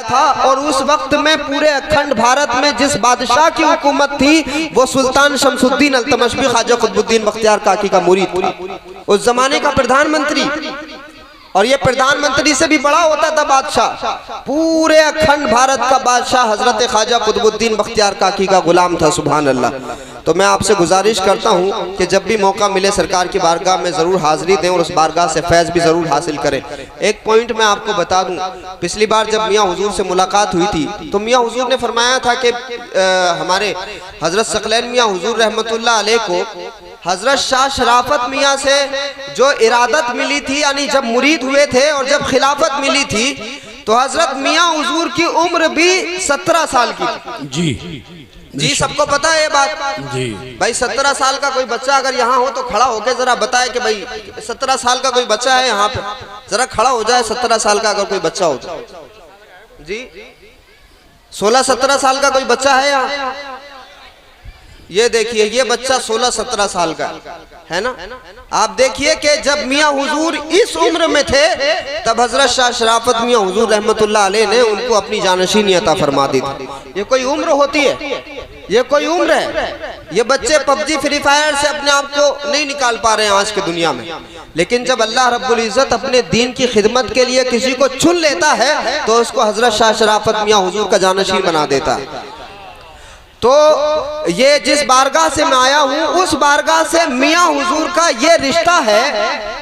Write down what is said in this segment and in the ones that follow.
था। और उस वक्त में पूरे अखंड भारत में जिस बादशाह की हुकूमत थी वो सुल्तान शमसुद्दीन अल्तमशबी ख्वाजा कुतुबुद्दीन बख्तियार काकी का मुरीद था, उस जमाने का प्रधानमंत्री। और ये प्रधानमंत्री से भी बड़ा होता था बादशाह। पूरे अखंड भारत का बादशाह हजरत ख्वाजा कुतुबुद्दीन बख्तियार काकी का गुलाम था। सुभान अल्लाह। तो मैं आपसे गुजारिश करता हूँ कि जब भी मौका मिले सरकार की बारगाह में ज़रूर हाजिरी दें और उस बारगाह से फैज़ भी ज़रूर हासिल करें। एक पॉइंट मैं आपको बता दूँ, पिछली बार जब मियाँ हुजूर से मुलाकात हुई थी तो मियाँ हुजूर ने फरमाया था कि हमारे हजरत सकलैन मियाँ हुजूर रहमतुल्लाह अलैह को हजरत शाह शराफत मियाँ से जो इरादत मिली थी, यानी जब मुरीद हुए थे और जब खिलाफत मिली थी तो हजरत मियाँ हुजूर की उम्र भी 17 साल की थी। जी सबको पता है ये बात जी। भाई 17 साल का कोई बच्चा अगर यहाँ हो तो खड़ा होके जरा बताए कि भाई 17 साल का कोई बच्चा है यहाँ पे, जरा खड़ा हो जाए। 17 साल का अगर कोई बच्चा हो तो जी, 16-17 साल का कोई बच्चा है यहाँ? ये देखिए, ये बच्चा 16-17 साल का है ना। आप देखिए कि जब मियाँ हुजूर इस उम्र में थे तब हजरत शाह शराफत मियाँ हुजूर रहमतुल्लाह अलैह ने उनको अपनी जानशीनी अता फरमा दी थी। ये कोई उम्र होती है? ये कोई उम्र है? ये बच्चे पबजी फ्री फायर से अपने आप को नहीं निकाल पा रहे हैं आज की दुनिया में। लेकिन जब अल्लाह रब्बुल इज़्ज़त अपने दीन की खिदमत के लिए किसी को चुन लेता है तो उसको हजरत शाह शराफत मियाँ हुजूर का जानशीन बना देता है। तो ये जिस बारगाह से मैं आया हूँ उस बारगाह से मियाँ हुजूर का ये रिश्ता है,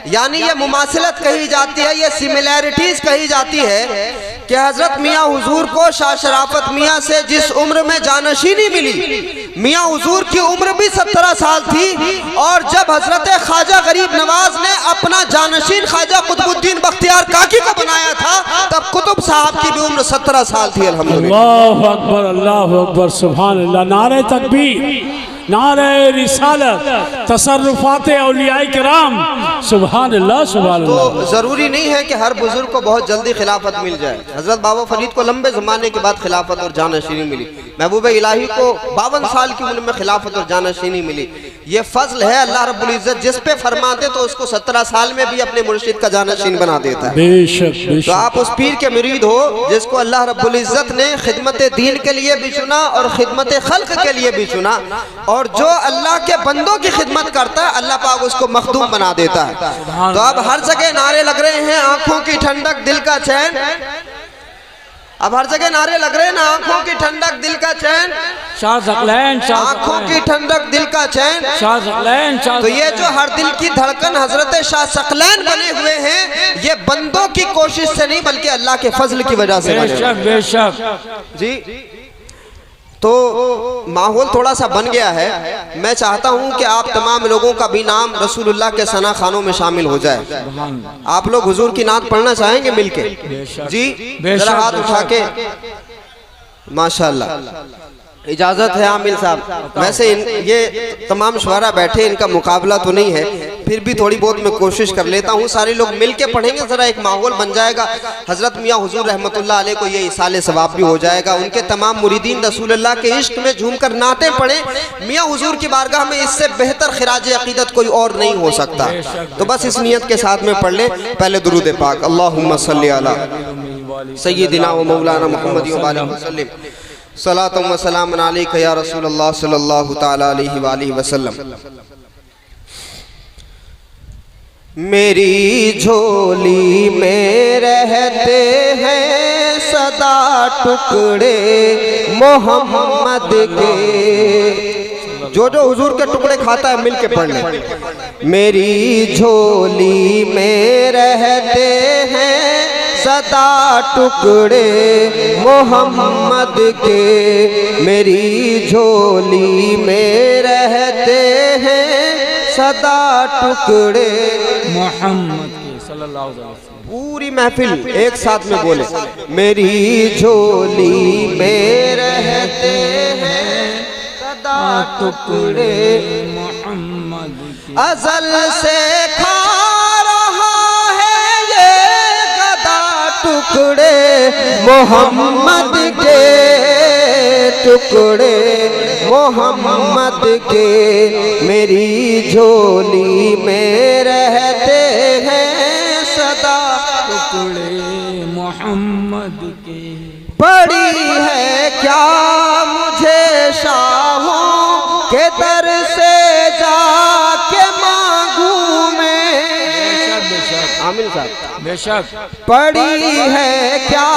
यानी ये मुमासिलत कही जाती है, ये सिमिलैरिटीज कही जाती है कि हजरत मियाँ हुजूर को शाह शराफत मियाँ से जिस उम्र में जानशीनी मिली, मियाँ हुजूर की उम्र भी 17 साल थी। और जब हजरत ख्वाजा गरीब नवाज ने अपना जानशीन ख्वाजा कुतुबुद्दीन बख्तियार काकी को बनाया था तब कुतुब साहब की भी उम्र 17 साल थी। अल्लाहु अकबर, अल्लाहु अकबर, सुभान अल्लाह। नारे तकबीर, नारे रिसालत, तसर्रुफात औलियाए किराम, सुभान अल्लाह, सुभान अल्लाह। तो जरूरी नहीं है कि हर बुजुर्ग को बहुत जल्दी खिलाफत मिल जाए। हजरत बाबा फरीद को लंबे जमाने के बाद खिलाफत और जानशीनी मिली। महबूब इलाही को 52 साल की उम्र में खिलाफत और जानशीनी मिली। ये फजल है अल्लाह रब्बुल इज़्ज़त, जिस पे फरमाते तो उसको 17 साल में भी अपने मुर्शिद का जानशीन बना देता है। बेशक, बेशक। तो आप उस पीर के मुरीद हो जिसको अल्लाह रब्बुल इज़्ज़त ने खिदमत दीन के लिए भी चुना और खिदमत खल्क के लिए भी चुना। और जो अल्लाह के बंदों की खिदमत करता है अल्लाह पाक उसको मखदूम बना देता है। तो अब हर जगह नारे लग रहे हैं, आंखों की ठंडक दिल का चैन। अब हर जगह नारे लग रहे हैं ना, आंखों की ठंडक दिल का चैन, शाह सकलैन, आंखों की ठंडक दिल का चैन, शाह सकलैन। तो ये जो हर दिल की धड़कन हजरत शाह सकलैन बने हुए हैं ये बंदों की कोशिश से नहीं बल्कि अल्लाह के फजल की वजह से। बेशक, बेशक जी। तो माहौल थोड़ा सा बन गया है। मैं चाहता हूं कि आप तमाम लोगों का भी नाम रसूलुल्लाह के सना खानों में शामिल हो जाए। आप लोग हुजूर की नात पढ़ना चाहेंगे मिलके? जी जरा हाथ उठा के। माशाअल्लाह, इजाजत है आमिल साहब। वैसे ये तमाम शुआरा बैठे, इनका मुकाबला तो नहीं है, फिर भी थोड़ी बहुत मैं कोशिश कर लेता हूँ। सारे लोग मिल के पढ़ेंगे, जरा एक माहौल बन जाएगा। हजरत मियाँ हुजूर रहमतुल्लाह अलैह को ये इसाले सवाब भी हो जाएगा। उनके तमाम मुरीदीन रसूलुल्लाह के इश्क में झूमकर नाते पढ़े। मियाँ हुजूर की बारगाह में इससे बेहतर खिराज अकीदत कोई और नहीं हो सकता। तो बस इस नियत के साथ में पढ़ ले। पहले दुरूद पाक, अल्लाहुम्मा सल्ली अला सय्यिदिना व मौलाना मुहम्मद व आलिहि वसल्लम, सलातुम व सलामुन अलैका या रसूलल्लाह सल्लल्लाहु तआला अलैहि व आलिहि वसल्लम। मेरी झोली में रहते हैं सदा टुकड़े मोहम्मद के। जो जो हुजूर के टुकड़े खाता है मिल के पढ़ ले। मेरी झोली में रहते हैं सदा टुकड़े मोहम्मद के। मेरी झोली में रहते हैं सदा टुकड़े मोहम्मद के सल्लल्लाहु अलैहि वसल्लम। पूरी महफिल एक साथ में बोले, मेरी झोली में रहते हैं सदा टुकड़े मोहम्मद के। अज़ल से खा रहा है ये गदा टुकड़े मोहम्मद के, टुकड़े मोहम्मद के। मेरी झोली में रहते हैं सदा टुकड़े मोहम्मद के। पड़ी है क्या मुझे शाहों के दर से जाके मांगू मैं। आमिर साहब बेशक पड़ी है क्या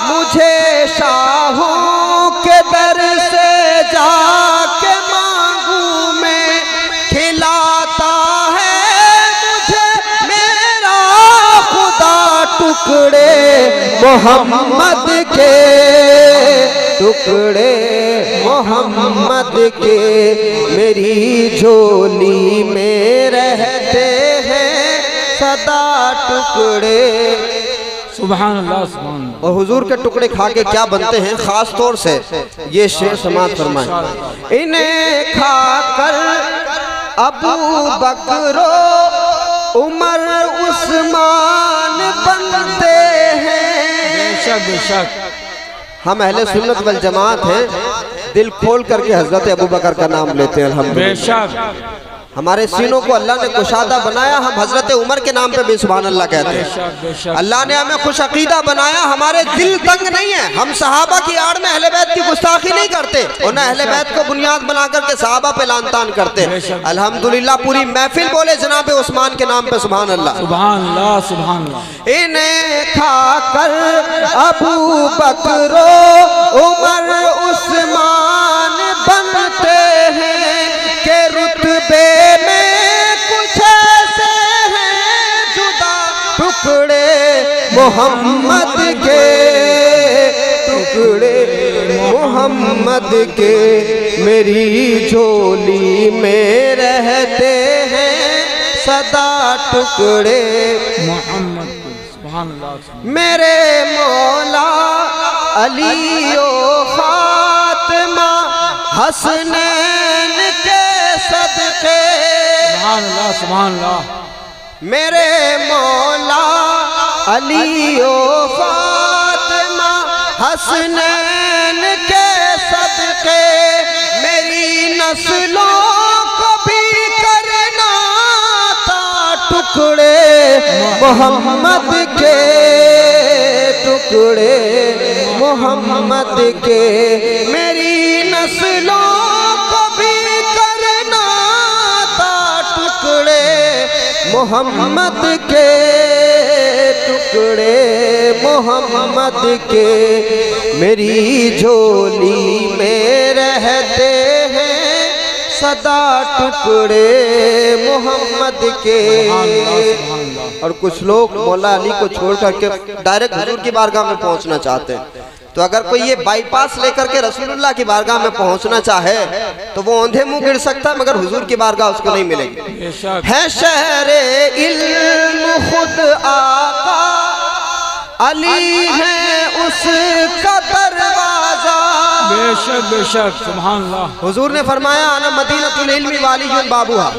मुझे शाहों के दर से जाके मांगू मैं। खिलाता है मुझे मेरा खुदा टुकड़े मोहम्मद के, टुकड़े मोहम्मद के मेरी झोली में रहते हैं सदा टुकड़े। सुभान अल्लाह सुभान अल्लाह। और हुजूर के टुकड़े खा के क्या बनते हैं, खास तौर से ये शेर समाज फरमाए। इन्हें खाकर अबू बकरो उमर उस्मान बनते हैं। बेशक बेशक हम अहले सुन्नत वल जमात हैं, दिल खोल करके हजरत अबू बकर का नाम लेते हैं अल्हम्दुलिल्लाह। बेशक हमारे सीनों को अल्लाह ने कुशादा बनाया, हम हजरत उमर के नाम पे भी सुभान अल्लाह कहते हैं। अल्लाह ने हमें खुश अकीदा बनाया, हमारे दिल तंग नहीं है। हम सहाबा की आड़ में अहले बैत की गुस्ताखी नहीं करते और न अहले बैत को बुनियाद बना करके सहाबा पे लानतान करते। अल्हम्दुलिल्लाह पूरी महफिल बोले जनाब उस्मान के नाम पे सुभान अल्लाह सुभान अल्लाह सुभान अल्लाह। इन्हें खाकर अबू बकरो उमर उस्मान बनते हैं के रुतबे टुकड़े मोहम्मद के, टुकड़े मोहम्मद के मेरी झोली में रहते हैं सदा टुकड़े मोहम्मद के। सुभान अल्लाह। मेरे मौला अली ओ फातिमा हसनैन के सदके। सुभान अल्लाह सुभान अल्लाह। मेरे मौला अली ओ फातिमा हसनैन के सदके मेरी नस्लों को भी करना था टुकड़े मोहम्मद के, टुकड़े मोहम्मद के मेरी नस्लों को भी करना था टुकड़े मोहम्मद के, टुकड़े मोहम्मद के मेरी झोली में रहते हैं सदा टुकड़े मोहम्मद के। और कुछ लोग मौला अली को छोड़ करके डायरेक्ट हुजूर की बारगाह में पहुंचना चाहते हैं। तो अगर कोई ये बाईपास लेकर के रसूलुल्लाह की बारगाह में पहुंचना चाहे तो वो औंधे मुंह गिर सकता है, मगर हुजूर की बारगाह उसको नहीं मिलेगी। है शहरे इल्म खुद आका अली है उसका दरवाजा। बेशक बेशक सुभान अल्लाह। हुजूर ने फरमाया आना मदीनतुल इल्मी वालियुल बाबुहा।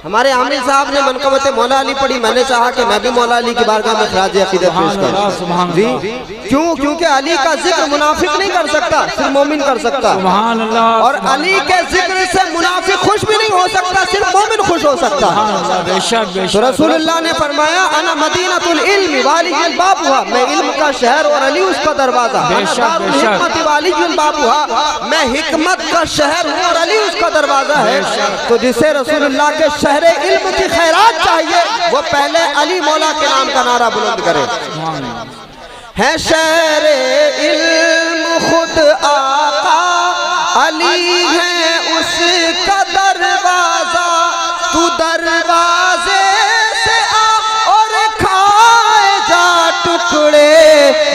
हमारे आमिर साहब ने मनकबत मौला अली पढ़ी, मैंने चाहा कि मैं भी मौला अली की बारगाह में खराज अकीदत पेश करूं। जी क्यों? क्योंकि अली का जिक्र मुनाफिक नहीं कर सकता, सिर्फ मोमिन कर सकता। सुभान अल्लाह। और अली के जिक्र से मुनाफिक खुश भी नहीं हो सकता, सिर्फ मोमिन खुश हो सकता। बेशक बेशक। तो रसूलुल्लाह ने फरमाया अना मदीनतुल इल्मी वालियुल बाबुहा, मैं इल्म का शहर और अली उसका दरवाजा। हिकमत वालियुल बाबुहा, मैं हिकमत का शहर हूँ और अली उसका दरवाजा है। तो जिसे रसूलुल्लाह के शहरे इल्म की खैरात चाहिए वो पहले अली मौला के नाम का नारा बुलंद करे। है शहरे इल्म खुद आका अली है उसका दरवाजा। तू दरवाजे से आ और खाए जा टुकड़े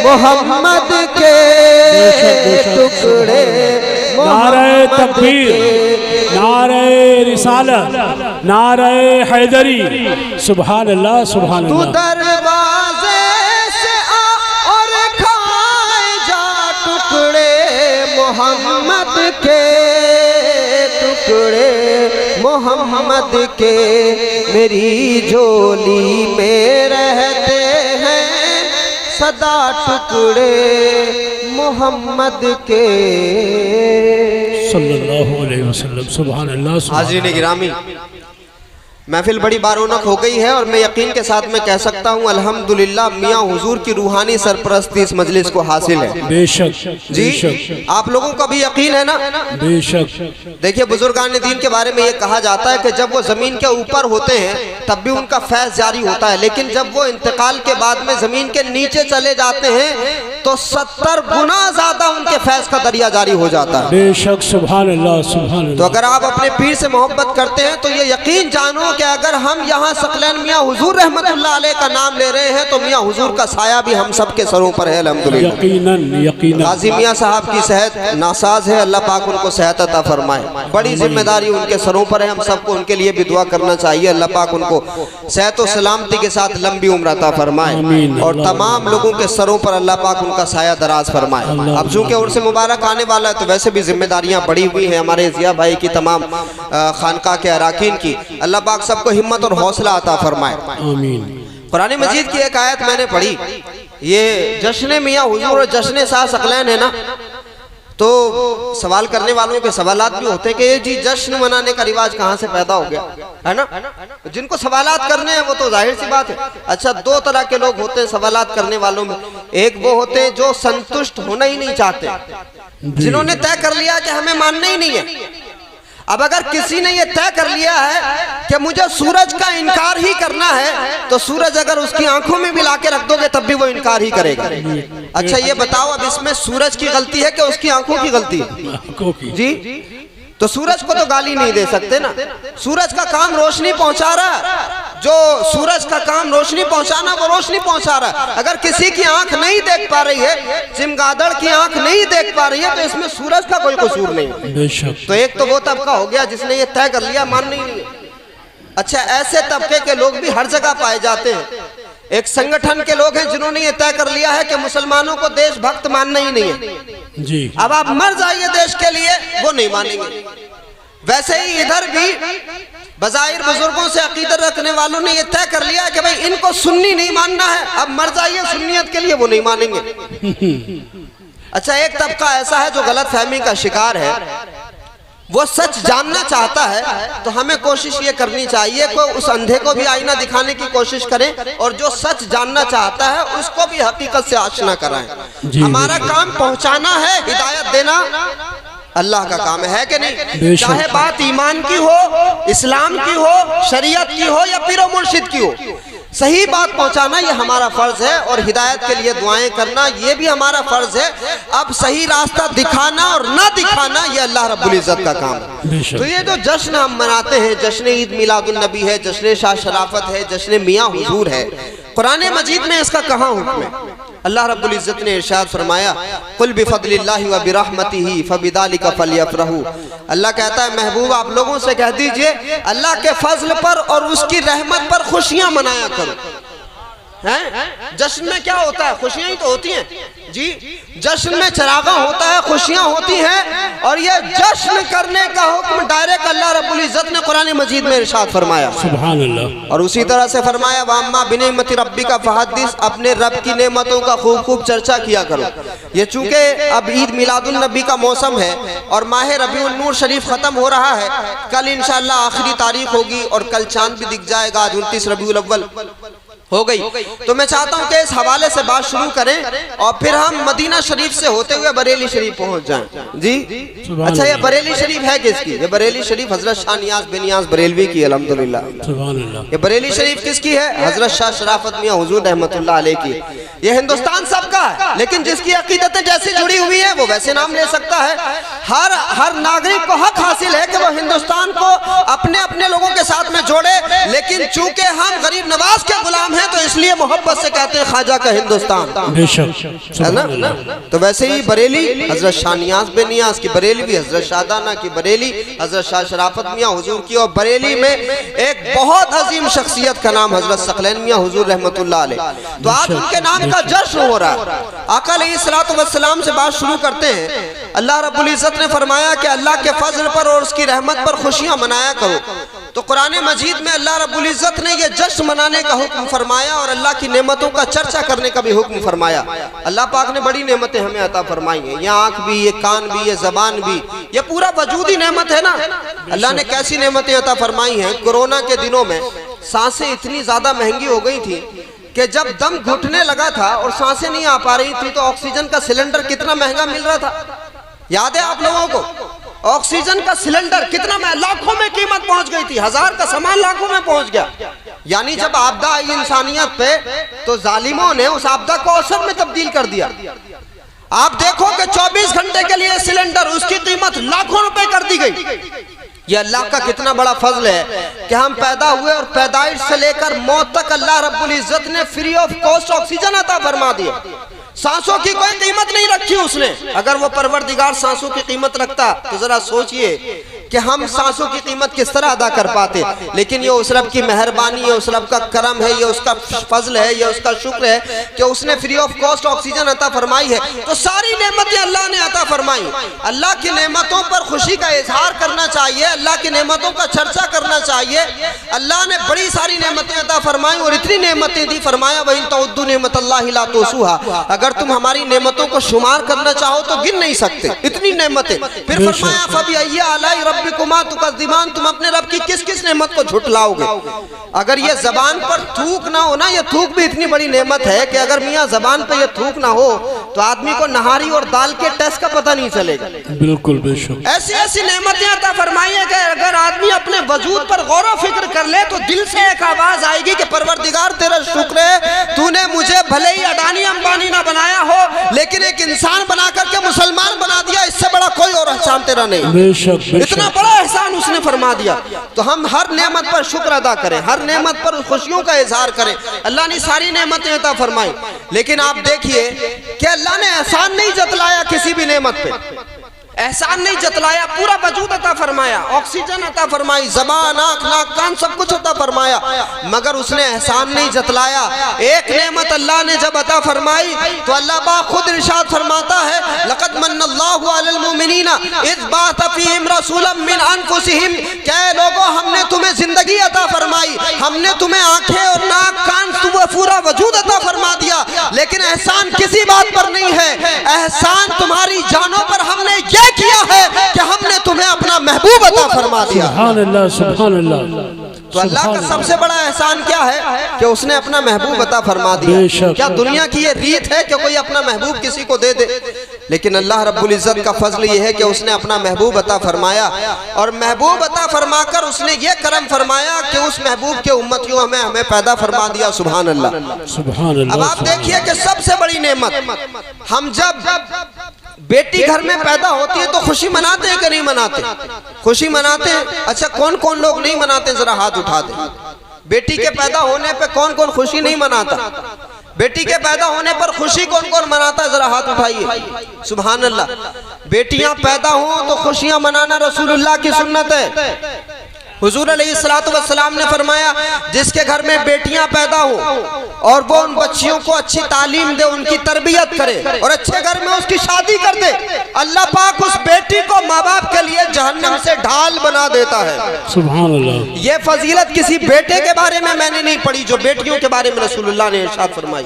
मोहम्मद के, टुकड़े नारे तकबीर, नारे रिसालत, नारे हैदरी। सुभान अल्लाह सुभान तू अल्लाह। दरवाजे से आ और खाए जा टुकड़े मोहम्मद के, टुकड़े मोहम्मद के मेरी झोली में रहते हैं सदा टुकड़े मोहम्मद के सल्लल्लाहु अलैहि वसल्लम। सुभान अल्लाह। हाज़रीन गिरामी, महफिल बड़ी बारोनक हो गई है और मैं यकीन के साथ में कह सकता हूँ अल्हम्दुलिल्लाह मियाँ हुजूर की रूहानी सरपरस्ती इस मजलिस को हासिल है। बेशक जी बेशक आप लोगों का भी यकीन है ना? बेशक। देखिए बुजुर्गान दीन के बारे में ये कहा जाता है कि जब वो जमीन के ऊपर होते हैं तब भी उनका फैज जारी होता है, लेकिन जब वो इंतकाल के बाद में जमीन के नीचे चले जाते हैं तो 70 गुना ज्यादा उनके फैज का दरिया जारी हो जाता है। बेशक सुभान अल्लाह सुभान तो अल्लाह। अगर आप अपने पीर से मोहब्बत करते हैं तो ये यकीन जानो कि अगर हम यहाँ सकलैन मियाँ हुजूर रहमतुल्लाह अलैह का नाम ले रहे हैं तो मियाँ हुजूर का साया भी हम सब के सरों पर है अल्हम्दुलिल्लाह। यकीनन यकीनन। गाजी मियाँ साहब की सेहत नासाज है, अल्लाह पाक उनको सेहत अता फरमाए। बड़ी जिम्मेदारी उनके सरों पर है, हम सबको उनके लिए भी दुआ करना चाहिए। अल्लाह पाक उनको सेहत और सलामती के साथ लंबी उम्र अता फरमाए और तमाम लोगों के सरों पर अल्लाह पाक उनका साया दराज फरमाए। अब चूंकि उर्स मुबारक आने वाला है तो वैसे भी जिम्मेदारियां बढ़ी हुई हैं हमारे जिया भाई की, तमाम खानका के अराकीन की। अल्लाह पाक सबको हिम्मत और हौसला अता फरमाए। आमीन। कुरान मजीद की एक आयत मैंने पढ़ी, ये जश्न मियाँ हुजूर और जश्न शाह सकलैन है ना, तो सवाल करने वालों के सवालात भी होते हैं कि ये जी जश्न मनाने का रिवाज कहाँ से पैदा हो गया है ना। जिनको सवालात करने हैं वो तो जाहिर सी बात है। अच्छा, दो तरह के लोग होते हैं सवालात करने वालों में। एक वो होते हैं जो संतुष्ट होना ही नहीं चाहते, जिन्होंने तय कर लिया कि हमें मानना ही नहीं है। अब अगर किसी ने ये तय कर लिया है कि मुझे सूरज का इनकार ही करना है तो सूरज अगर उसकी आंखों में भी लाके रख दोगे तब भी वो इनकार ही करेगा। अच्छा ये बताओ, अब इसमें सूरज की गलती है कि उसकी आंखों की गलती है? जी तो सूरज को तो गाली नहीं दे सकते ना, सूरज का काम रोशनी पहुंचा रहा है। जो सूरज का काम रोशनी पहुंचाना वो रोशनी पहुंचा रहा है। अगर किसी की आंख नहीं देख पा रही है, चमगादड़ की आंख नहीं देख पा रही है, तो इसमें सूरज का कोई कसूर नहीं। तो एक तो वो तबका हो गया जिसने ये तय कर लिया मान नहीं है। अच्छा, ऐसे तबके के लोग भी हर जगह पाए जाते हैं। एक संगठन के लोग हैं जिन्होंने ये तय कर लिया है कि मुसलमानों को देशभक्त मानना ही नहीं है जी। अब आप मर जाइए देश के लिए, वो नहीं मानेंगे। वैसे ही इधर भी बज़ाहिर बुजुर्गों से अकीदत रखने वालों ने ये तय कर लिया कि भाई इनको सुन्नी नहीं मानना है, अब मर जाइए सुन्नियत के लिए, वो नहीं मानेंगे। अच्छा, एक तबका ऐसा है जो गलत फहमी का शिकार है, वो सच जानना चाहता है तो हमें कोशिश ये करनी चाहिए कि उस अंधे को भी आईना दिखाने की कोशिश करें और जो सच जानना चाहता है उसको भी हकीकत से आशना कराएं। हमारा काम पहुंचाना है, हिदायत देना अल्लाह का काम है कि नहीं? चाहे बात ईमान की हो, इस्लाम की हो, शरीयत की हो या पीरो मुर्शिद की हो, सही बात पहुंचाना ये हमारा फर्ज है और हिदायत के लिए दुआएं करना ये भी हमारा फर्ज है। अब सही रास्ता दिखाना और ना दिखाना ये अल्लाह रब्बुल इज्जत का काम है। तो ये जो जश्न हम मनाते हैं, जश्न ईद मिलादुन नबी है, जश्न शाह शराफत है, जश्न मियाँ हुजूर है, कुरान मजीद में इसका कहाँ हुक्म है? अल्लाह रब्बुल इज्जत ने इरशाद फरमाया, कुल बिफदलिल्लाहि व बिरहमतिही फबिदालिका फलयफरहू। अल्लाह कहता है महबूब आप लोगों से कह दीजिए अल्लाह के फजल पर और उसकी रहमत पर खुशियां मनाया करो। हैं? जश्न में क्या होता है? खुशियां ही तो होती हैं जी। जश्न में चरागा होता है, खुशियां होती हैं और ये जश्न करने का हुक्म डायरेक्ट अल्लाह रब्बुल इज्जत ने कुरान मजीद में इरशाद फरमाया। सुभान अल्लाह। और उसी तरह से फरमाया वाम्मा बिनिअमति रब्बिका फहद्दिस, अपने रब की नेमतों का खूब खूब चर्चा किया करो। ये चूंकि अब ईद मिलादुन नबी का मौसम है और माह रबीउन नूर शरीफ खत्म हो रहा है, कल इंशाअल्लाह आखिरी तारीख होगी और कल चांद भी दिख जाएगा। आज 29 रबीउल अव्वल हो गई। तो मैं चाहता हूं कि इस हवाले से बात शुरू करें और फिर हम मदीना शरीफ से होते हुए बरेली शरीफ पहुंच जाएं जी। अच्छा, ये बरेली शरीफ है किसकी? ये बरेली शरीफ हजरत शाह नियाज बिन नियाज बरेलवी की अल्हम्दुलिल्लाह। ये बरेली शरीफ किसकी है? हजरत शाह शराफत मियां हुजूर रहमतुल्लाह अलैह की। ये हिंदुस्तान सबका है, लेकिन जिसकी अकीदतें जैसी जुड़ी हुई है वो वैसे नाम ले सकता है। हर नागरिक को हक हासिल है कि वो हिंदुस्तान को अपने अपने लोगों के साथ में जोड़े, लेकिन चूंकि हम गरीब नवाज के गुलाम हैं तो इसलिए मोहब्बत से कहते हैं ख्वाजा का हिंदुस्तान, है ना? तो वैसे ही बरेली हजरत शाह नियाज बिन नियाज की बरेली भी, हजरत शाहदाना की बरेली, हजरत शाह शराफत मियां हुजूर की, और बरेली में एक बहुत अजीम शख्सियत का नाम हजरत सकलैन मियां हुजूर रहमतुल्लाह अलैह। तो आज उनके नाम का जश्न हो रहा है। आका अलैहिस्सलातु वस्सलाम से बात शुरू करते हैं। अल्लाह रब्बुल इज्जत ने फरमाया कि अल्लाह के फजल पर और उसकी रहमत पर खुशियां मनाया करो। तो कुरान मजीद में अल्लाह रब्बुल इज़्ज़त ने ये जश्न मनाने का हुक्म फरमाया और अल्लाह की नेमतों का चर्चा करने का भी हुक्म फरमाया। अल्लाह पाक ने बड़ी नेमतें हमें अता फरमाई हैं, ये आँख भी, ये कान भी, ये ज़बान भी, ये पूरा वजूद ही नेमत है ना। अल्लाह ने कैसी नेमतें अता फरमाई हैं। कोरोना के दिनों में सांसें इतनी ज़्यादा महंगी हो गई थी कि जब दम घुटने लगा था और सांसें नहीं आ पा रही थी तो ऑक्सीजन का सिलेंडर कितना महंगा मिल रहा था, याद है आप लोगों को? ऑक्सीजन का सिलेंडर कितना लाखों में कीमत पहुंच गई थी, 1000 का सामान लाखों में पहुंच गया। यानी जब आपदा आई इंसानियत पे तो जालिमों ने उस आपदा को अवसर में तब्दील कर दिया। आप देखो कि 24 घंटे के लिए सिलेंडर, उसकी कीमत लाखों रुपए कर दी गई। ये अल्लाह का कितना बड़ा फजल है कि हम पैदा हुए और पैदाइश से लेकर मौत तक अल्लाह रब्बुल इज़्ज़त ने फ्री ऑफ कॉस्ट ऑक्सीजन अता फरमा दिया। सांसों की कोई कीमत नहीं रखी उसने। अगर वो परवरदिगार सांसों की कीमत रखता तो जरा सोचिए कि हम सांसों की कीमत किस तरह अदा कर पाते। लेकिन ये उस रब की मेहरबानी है, उस रब का करम है, ये उसका फजल है, ये उसका शुक्र है कि उसने फ्री ऑफ कॉस्ट ऑक्सीजन अता फरमाई है। तो सारी नेमतें अल्लाह ने अता फरमाई। अल्लाह की नेमतों पर खुशी का इजहार करना चाहिए, अल्लाह की नेमतों का चर्चा करना चाहिए। अल्लाह ने बड़ी सारी नेमतें अता फरमाई और इतनी नेमतें दी, फरमाया वही तउद्दु नेमतल्लाहि ला तुसूहा, अगर तुम हमारी नेमतों को शुमार करना चाहो तो गिन नहीं सकते, इतनी नेमतें। फिर फरमाया फबिअय्यि आलाई रब्बिकुमा तुकज़्ज़िबान, तुम अपने रब की किस किस नेमत को झुटलाओगे। अगर ये जबान पर थूक ना हो ना, ये थूक भी इतनी बड़ी नेमत है कि अगर मियाँ जबान पे ये थूक ना हो तो आदमी को नहारी और दाल के टेस्ट का पता नहीं चलेगा। बिल्कुल बेशक। ऐसी ऐसी नेमतें अता फरमाई है कि अगर आदमी अपने वजूद पर गौर व फिक्र कर ले तो दिल से एक आवाज आएगी कि परवरदिगार तेरा शुक्र है, तूने मुझे भले ही अडानी अंबानी ना बनाया हो लेकिन एक इंसान बना करके मुसलमान बना दिया, इससे बड़ा कोई और एहसान तेरा नहीं। बेशक, इतना बड़ा एहसान उसने फरमा दिया। तो हम हर नेमत पर शुक्र अदा करें, हर नेमत पर खुशियों का इजहार करें। अल्लाह ने सारी नेमतें अता फरमाई, लेकिन आप देखिए कि अल्लाह ने एहसान नहीं जतलाया किसी भी नेमत पे, एहसान नहीं जतलाया, पूरा वजूद अता फरमाया, ऑक्सीजन अता फरमाई, ज़बान, आँख, नाक, कान सब कुछ अता फरमाया, मगर उसने एहसान नहीं जतलाया। एक नेमत अल्लाह ने जब अता फरमाई तो अल्लाह पाक खुद इरशाद फरमाता है, लक़द मन्नल्लाहु अलल मुमिनीना इज़ बअथ फ़ीहिम रसूलन मिन अनफुसिहिम, क्या लोगों हमने तुम्हें जिंदगी अता फरमाई, हमने तुम्हें आंखें और नाक, कान, तुम्हें पूरा वजूद अता फरमा दिया, लेकिन एहसान किसी बात पर नहीं है, एहसान तुम्हारी जानों पर हमने किया है कि हमने तुम्हें अपना महबूब अता फरमा दिया। सुभान अल्लाह, सुभान अल्लाह। तो अल्लाह का सबसे बड़ा एहसान क्या है कि उसने अपना महबूब अता फरमा दिया। क्या दुनिया की ये रीत है कि कोई अपना महबूब किसी को दे दे? लेकिन अल्लाह रब्बुल इज़्ज़त का फजल ये है कि उसने अपना महबूब अता फरमाया और महबूब अता फरमाकर उसने ये करम फरमाया कि उस महबूब के उम्मतियों में हमें पैदा फरमा दिया। सुभान अल्लाह, सुभान अल्लाह। अब आप देखिए कि सबसे बड़ी नेमत, हम जब बेटी घर में पैदा होती है तो खुशी मनाते हैं कि नहीं मनाते? खुशी मनाते हैं। अच्छा, कौन कौन लोग नहीं मनाते, जरा हाथ उठा दें। बेटी के पैदा होने पे कौन कौन खुशी नहीं मनाता? बेटी के पैदा होने पर खुशी कौन कौन मनाता है, जरा हाथ उठाइए। सुभान अल्लाह। बेटियां पैदा हो तो खुशियां मनाना रसूलुल्लाह की सुन्नत है। हुजूर अलैहिस्सलातु वस्सलाम ने फरमाया, जिसके घर में बेटियां पैदा हो और वो उन बच्चियों को अच्छी तालीम दे, उनकी तरबियत करे और अच्छे घर में उसकी शादी कर दे, अल्लाह पाक उस बेटी को माँ बाप के लिए जहन्नम से ढाल बना देता है। सुभान अल्लाह। ये फजीलत किसी बेटे के बारे में मैंने नहीं पढ़ी, जो बेटियों के बारे में रसूलुल्लाह ने इरशाद फरमाई।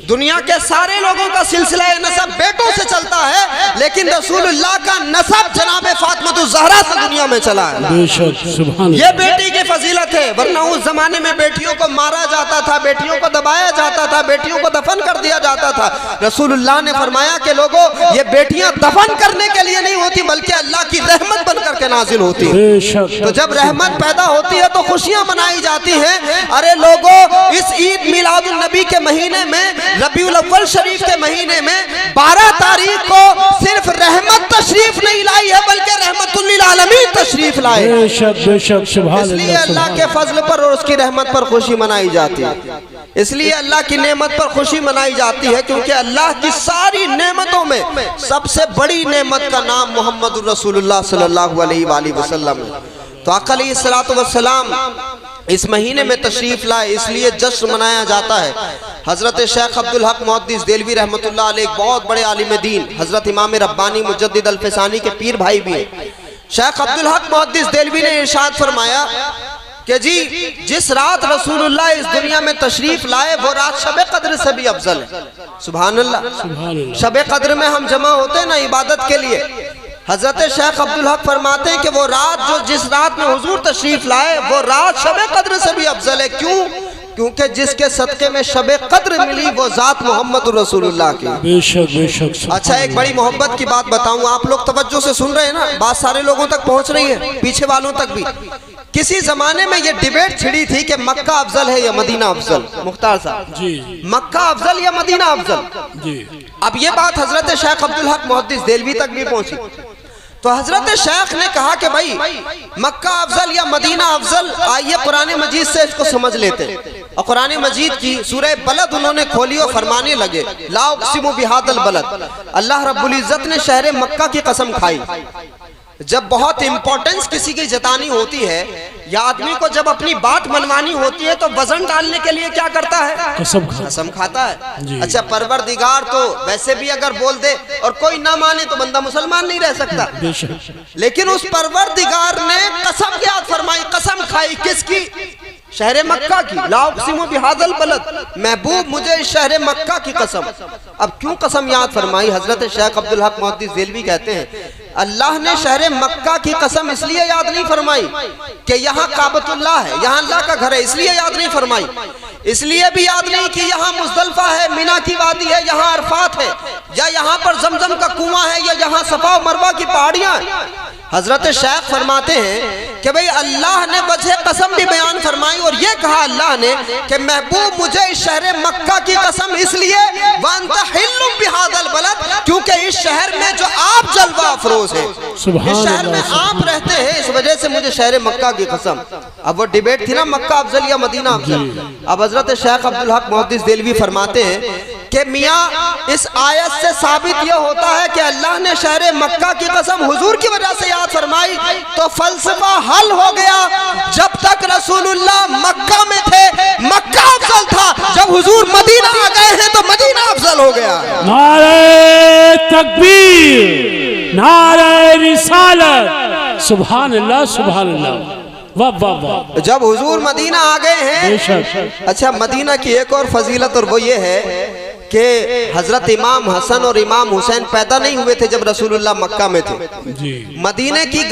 दुनिया के सारे लोगों का सिलसिला नसब बेटों से चलता है, लेकिन रसूलुल्लाह का नसब जनाब फातिमा ज़हरा से दुनिया में चला है। ये बेटी की फजीलत है, वरना उस जमाने में बेटियों को मारा जाता था, बेटियों को दबाया जाता था, बेटियों को दफन कर दिया जाता था। रसूलुल्लाह ने फरमाया कि लोगों, ये बेटियां दफन करने के लिए नहीं होती बल्कि अल्लाह की रहमत बनकर के नाजिल होती है। तो जब रहमत पैदा होती है तो खुशियां मनाई जाती हैं। अरे लोगों, इस ईद मिलादुन नबी के महीने में, रबीउल अव्वल शरीफ के महीने में 12 तारीख को सिर्फ रहमत तशरीफ नहीं लाई है बल्कि रहमतुल लिल आलमीन तशरीफ लाए। इसलिए अल्लाह के फजल पर और उसकी रहमत पर खुशी मनाई जाती है, इसलिए अल्लाह की नेमत पर खुशी मनाई जाती है, क्योंकि अल्लाह की सारी नेमतों में सबसे बड़ी नेमत का नाम मोहम्मद रसूलुल्लाह सल्लल्लाहु अलैहि वसल्लम है। तो आका अलैहिस्सलातु वस्सलाम इस महीने में तशरीफ लाए, इसलिए जश्न मनाया जाता है। हजरत शेख अब्दुल हक मुहद्दिस देलवी रहमतुल्लाह अलैह एक बहुत बड़े आलिम दीन, हजरत इमाम रब्बानी मुजद्दिद अल-फ़सानी के पीर भाई भी हैं। शेख अब्दुल हक मुहद्दिस देलवी ने इरशाद फरमाया कि जी जिस रात रसूलुल्लाह इस दुनिया में तशरीफ लाए वो रात शबे कद्र से भी अफजल है। सुभान अल्लाह। शबे कद्र में हम जमा होते हैं ना इबादत के लिए, हजरत शेख अब्दुल हक फरमाते हैं कि वो रात जिस रात में हुजूर तशरीफ लाए वो रात शबे कद्र से भी अफजल है। क्यों? क्योंकि जिसके सदके में शबे कद्र मिली वो जात मोहम्मद रसूलुल्लाह की। बेशक बेशक। अच्छा, एक बड़ी मोहब्बत की बात बताऊं, आप लोग तवज्जो से सुन रहे हैं ना, बात सारे लोगों तक पहुंच रही है, पीछे वालों तक भी। किसी जमाने में ये डिबेट छिड़ी थी कि मक्का अफजल है या मदीना अफजल। मुख्तार साहब जी, मक्का अफजल या मदीना अफजल जी। अब ये बात हजरत शेख अब्दुल हक मुहद्दिस देलवी तक भी पहुंची। तो हजरत शेख ने कहा कि भाई मक्का अफजल या मदीना अफजल, आइए कुरान मजीद से इसको समझ लेते। और कुरान मजीद की सूरह बलद उन्होंने खोली और फरमाने लगे, ला उक़सिमु बिहादल बलद, अल्लाह रब्बुल इज्जत ने शहर मक्का की कसम खाई। जब बहुत इंपॉर्टेंस किसी की जतानी होती है या आदमी को जब अपनी बात मनवानी होती है तो वजन डालने के लिए क्या करता है? कसम खाता है। अच्छा, परवरदिगार तो वैसे भी अगर बोल दे और कोई ना माने तो बंदा मुसलमान नहीं रह सकता, लेकिन उस परवरदिगार ने कसम क्या फरमाई, कसम खाई किसकी? शहर मक्का की। ला उक़सिमु बिहादल बलद, महबूब मुझे इस शहर मक्का की कसम। अब क्यों कसम याद फरमाई? हजरत शेख अब्दुल हक मुहद्दिस देलवी कहते हैं अल्लाह ने शहर मक्का की कसम इसलिए याद नहीं फरमाई कि यहाँ काबतुल्लाह है, यहाँ अल्लाह का घर है, इसलिए याद नहीं फरमाई। इसलिए भी याद नहीं कि यहाँ मुज़दलिफा है, मिना की वादी है, यहाँ अरफात है, या यहाँ पर जमजम का कुआं है, या यहाँ सफा मरवा की पहाड़ियाँ हैं। हजरत शेख फरमाते हैं कि भाई अल्लाह ने वजह कसम भी बयान फरमाई और ये कहा अल्लाह ने कि महबूब मुझे इस शहर मक्का की कसम इसलिए वअन्ता हिल्लुम बिहादल बलद, क्योंकि इस शहर में जो आप जलवा अफरोज है, इस शहर में आप रहते हैं, इस वजह से मुझे शहर मक्का की कसम। अब वो डिबेट थी ना मक्का अफजल या मदीना अफजल। अब हजरत शेख अब्दुल हक मुहद्दिस देलवी फरमाते हैं कि मियाँ इस आयत से साबित यह होता है कि अल्लाह ने शहर मक्का की कसम हुजूर की वजह से याद फरमाई, तो फलसफा हल हो गया। जब तक रसूलुल्लाह मक्का में थे मक्का अफजल था, जब हुजूर मदीना आ गए हैं तो मदीना अफजल हो गया। नारे तकबीर, नारे रिसालत, सुभान अल्लाह सुभान अल्लाह, वाह वाह वाह। जब हुजूर मदीना आ गए हैं। अच्छा, मदीना की एक और फजीलत और वो ये है कि हजरत इमाम हसन और इमाम हुसैन पैदा नहीं हुए थे जब रसूलुल्लाह मक्का में थे जी। मदीने की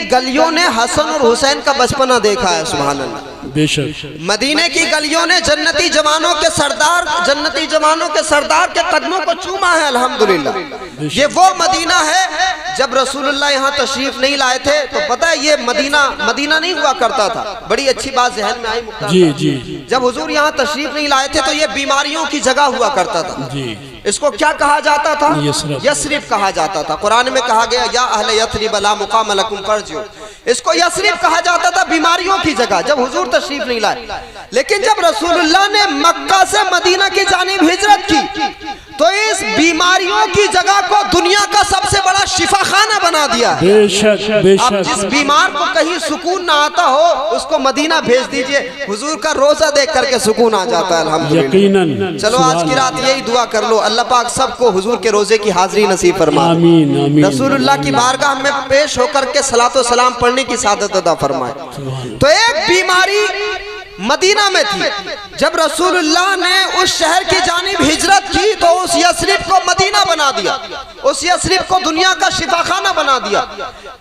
गलियों ने हसन और हुसैन का बचपना देखा है। सुभान अल्लाह। बेशक। मदीने की गलियों ने जन्नती जवानों के सरदार के कदमों को चूमा है। अल्हम्दुलिल्लाह। ये वो मदीना है जब रसूलुल्लाह यहाँ तशरीफ नहीं लाए थे तो पता है ये मदीना नहीं हुआ करता था। बड़ी अच्छी बात ज़हन में आई जी जी। जब हुजूर यहाँ तशरीफ नहीं लाए थे तो ये बीमारियों की जगह हुआ करता था जी। इसको क्या कहा जाता था? यस्रिब कहा जाता था। कुरान में कहा गया या अहले यस्रिब ला मुकाम लकुम फर्जिऊ, इसको यस्रिब कहा जाता था, बीमारियों की जगह, जब हुजूर तशरीफ नहीं लाए। लेकिन जब रसूलुल्लाह ने मक्का से मदीना की जानिब हिजरत की तो इस बीमारियों की जगह को दुनिया का सबसे बड़ा शिफाखाना बना दिया। बेशक बेशक। अब जिस बीमार को कहीं सुकून ना आता हो उसको मदीना भेज दीजिए, हुजूर का रोजा देख करके सुकून आ जाता है। अल्हम्दुलिल्लाह। यकीनन। चलो आज की रात यही दुआ कर लो, अल्लाह पाक सबको हुजूर के रोजे की हाजिरी नसीब फरमाए। आमीन आमीन। रसूलुल्लाह की बारगाह में पेश होकर के सलातो सलाम पढ़ने की सादत अता फरमाए। तो एक बीमारी मदीना में थी। जब रसूलुल्लाह ने उस शहर की जानिब हिजरत की तो उस यस्रिब को मदीना बना दिया, उस यस्रिब को दुनिया का शिफाखाना बना दिया।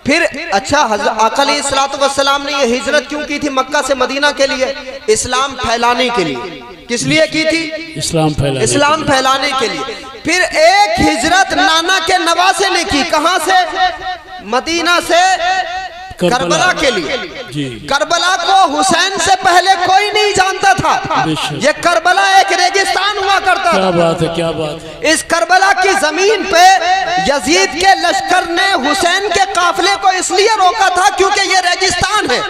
फिर अच्छा आका अलैहिस्सलातु वस्सलाम ने ये हिजरत क्यों की थी मक्का से मदीना के लिए? इस्लाम फैलाने के लिए। किस लिए की थी? इस्लाम फैलाने के लिए। फिर एक हिजरत नाना के नवासे ने की। कहां से? मदीना से करबला के लिए जी। करबला को हुसैन से पहले कोई नहीं जानता था। ये करबला एक रेगिस्तान हुआ करता था। क्या बात है, क्या बात है। इस करबला की जमीन पे यजीद के लश्कर ने हुसैन के काफिले को इसलिए रोका था क्योंकि ये रेगिस्तान है,